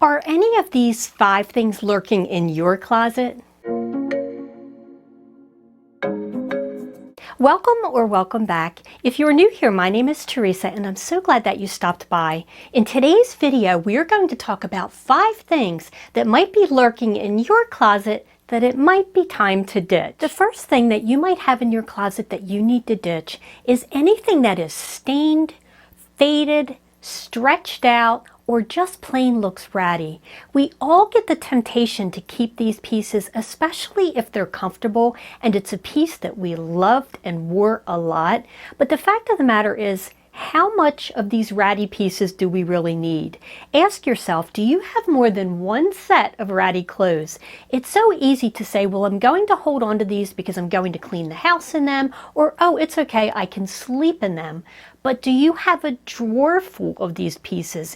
Are any of these 5 things lurking in your closet? Welcome or welcome back. If you're new here, my name is Theresa and I'm so glad that you stopped by. In today's video, we are going to talk about 5 things that might be lurking in your closet that it might be time to ditch. The first thing that you might have in your closet that you need to ditch is anything that is stained, faded, stretched out, or just plain looks ratty. We all get the temptation to keep these pieces, especially if they're comfortable and it's a piece that we loved and wore a lot. But the fact of the matter is, how much of these ratty pieces do we really need? Ask yourself, do you have more than one set of ratty clothes? It's so easy to say, well, I'm going to hold on to these because I'm going to clean the house in them, or, oh, it's okay, I can sleep in them. But do you have a drawer full of these pieces?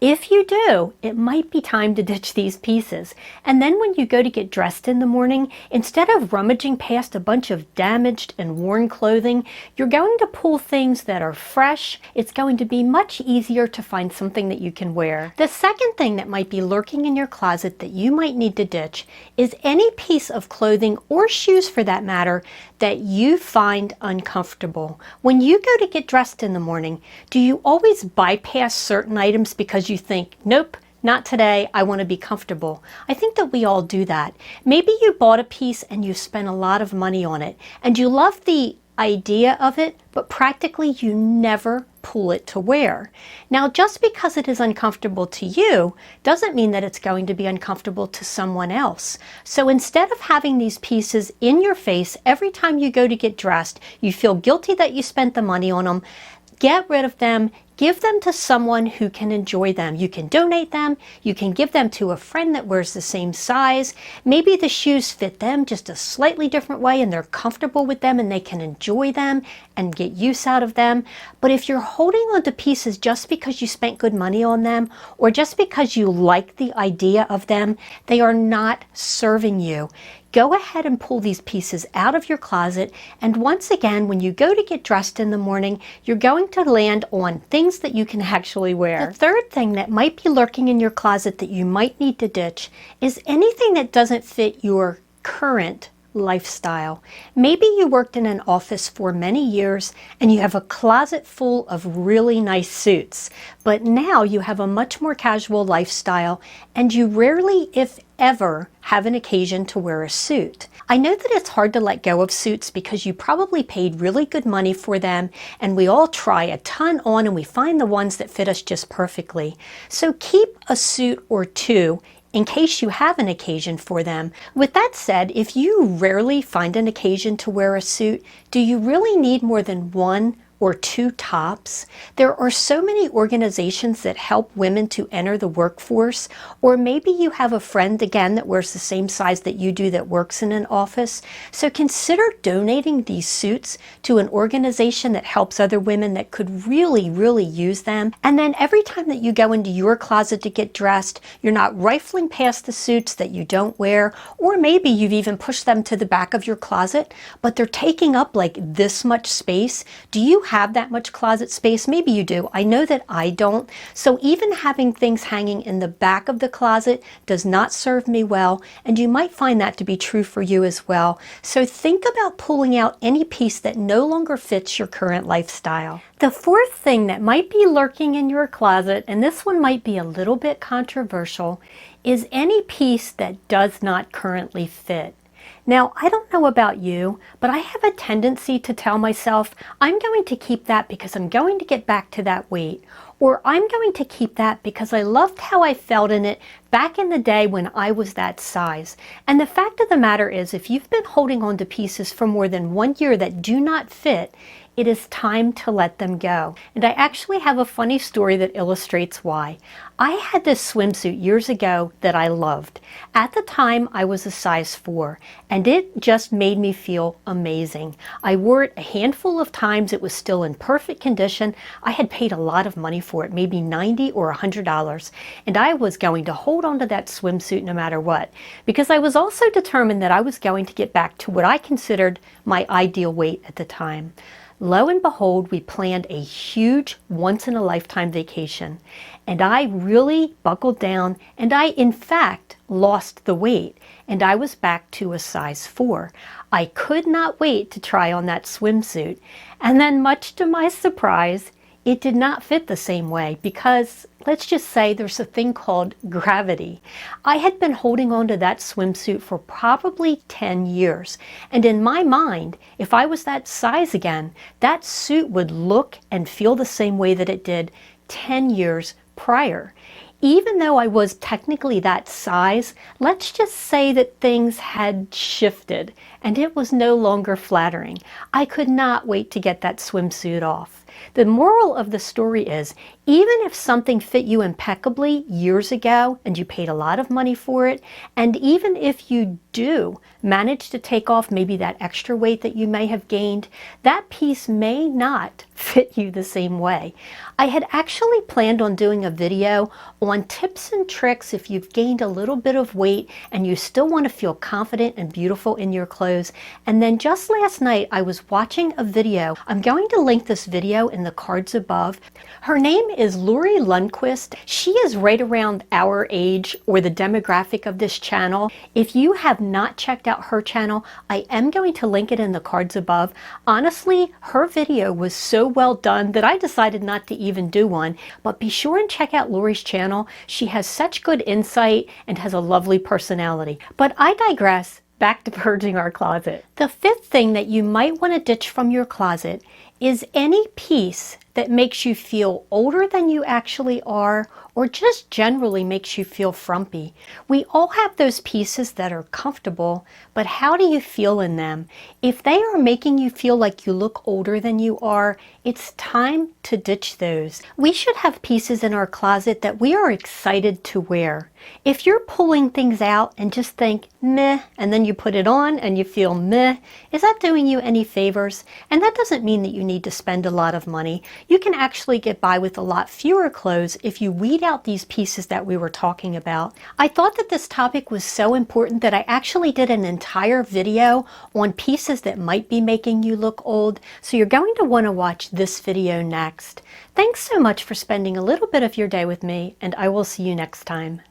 If you do, it might be time to ditch these pieces. And then when you go to get dressed in the morning, instead of rummaging past a bunch of damaged and worn clothing, you're going to pull things that are fresh. It's going to be much easier to find something that you can wear. The second thing that might be lurking in your closet that you might need to ditch is any piece of clothing or shoes for that matter that you find uncomfortable. When you go to get dressed in the morning, do you always bypass certain items because you think, nope, not today, I want to be comfortable? I think that we all do that. Maybe you bought a piece and you spent a lot of money on it and you love the idea of it, but practically you never pull it to wear. Now, just because it is uncomfortable to you doesn't mean that it's going to be uncomfortable to someone else. So instead of having these pieces in your face every time you go to get dressed, you feel guilty that you spent the money on them, get rid of them. Give them to someone who can enjoy them. You can donate them. You can give them to a friend that wears the same size. Maybe the shoes fit them just a slightly different way and they're comfortable with them and they can enjoy them and get use out of them. But if you're holding on to pieces just because you spent good money on them or just because you like the idea of them, they are not serving you. Go ahead and pull these pieces out of your closet, and once again, when you go to get dressed in the morning, you're going to land on things that you can actually wear. The third thing that might be lurking in your closet that you might need to ditch is anything that doesn't fit your current lifestyle. Maybe you worked in an office for many years and you have a closet full of really nice suits, but now you have a much more casual lifestyle and you rarely, if ever, have an occasion to wear a suit. I know that it's hard to let go of suits because you probably paid really good money for them and we all try a ton on and we find the ones that fit us just perfectly. So keep a suit or two in case you have an occasion for them. With that said, if you rarely find an occasion to wear a suit, do you really need more than 1 or 2 tops? There are so many organizations that help women to enter the workforce, or maybe you have a friend again that wears the same size that you do that works in an office. So consider donating these suits to an organization that helps other women that could really, really use them. And then every time that you go into your closet to get dressed, you're not rifling past the suits that you don't wear, or maybe you've even pushed them to the back of your closet, but they're taking up like this much space. Do you have that much closet space? Maybe you do. I know that I don't. So even having things hanging in the back of the closet does not serve me well, and you might find that to be true for you as well. So think about pulling out any piece that no longer fits your current lifestyle. The fourth thing that might be lurking in your closet, and this one might be a little bit controversial, is any piece that does not currently fit. Now, I don't know about you, but I have a tendency to tell myself, I'm going to keep that because I'm going to get back to that weight, or I'm going to keep that because I loved how I felt in it back in the day when I was that size. And the fact of the matter is, if you've been holding on to pieces for more than 1 year that do not fit, it is time to let them go. And I actually have a funny story that illustrates why. I had this swimsuit years ago that I loved. At the time, I was a size 4, and it just made me feel amazing. I wore it a handful of times. It was still in perfect condition. I had paid a lot of money for it, maybe $90 or $100, and I was going to hold on to that swimsuit no matter what, because I was also determined that I was going to get back to what I considered my ideal weight at the time. Lo and behold, we planned a huge once-in-a-lifetime vacation, and I really buckled down, and I, in fact, lost the weight, and I was back to a size 4. I could not wait to try on that swimsuit, and then much to my surprise, it did not fit the same way because, let's just say, there's a thing called gravity. I had been holding on to that swimsuit for probably 10 years. And in my mind, if I was that size again, that suit would look and feel the same way that it did 10 years prior. Even though I was technically that size, let's just say that things had shifted and it was no longer flattering. I could not wait to get that swimsuit off. The moral of the story is, even if something fit you impeccably years ago and you paid a lot of money for it, and even if you do manage to take off maybe that extra weight that you may have gained, that piece may not fit you the same way. I had actually planned on doing a video on tips and tricks if you've gained a little bit of weight and you still want to feel confident and beautiful in your clothes. And then just last night I was watching a video. I'm going to link this video in the cards above. Her name is Lori Lundquist. She is right around our age or the demographic of this channel. If you have not checked out her channel, I am going to link it in the cards above. Honestly, her video was so well done that I decided not to even do one, but be sure and check out Lori's channel. She has such good insight and has a lovely personality. But I digress. Back to purging our closet. The fifth thing that you might want to ditch from your closet is any piece that makes you feel older than you actually are, or just generally makes you feel frumpy. We all have those pieces that are comfortable, but how do you feel in them? If they are making you feel like you look older than you are, it's time to ditch those. We should have pieces in our closet that we are excited to wear. If you're pulling things out and just think, meh, and then you put it on and you feel meh, is that doing you any favors? And that doesn't mean that you need to spend a lot of money. You can actually get by with a lot fewer clothes if you weed out these pieces that we were talking about. I thought that this topic was so important that I actually did an entire video on pieces that might be making you look old, so you're going to want to watch this video next. Thanks so much for spending a little bit of your day with me, and I will see you next time.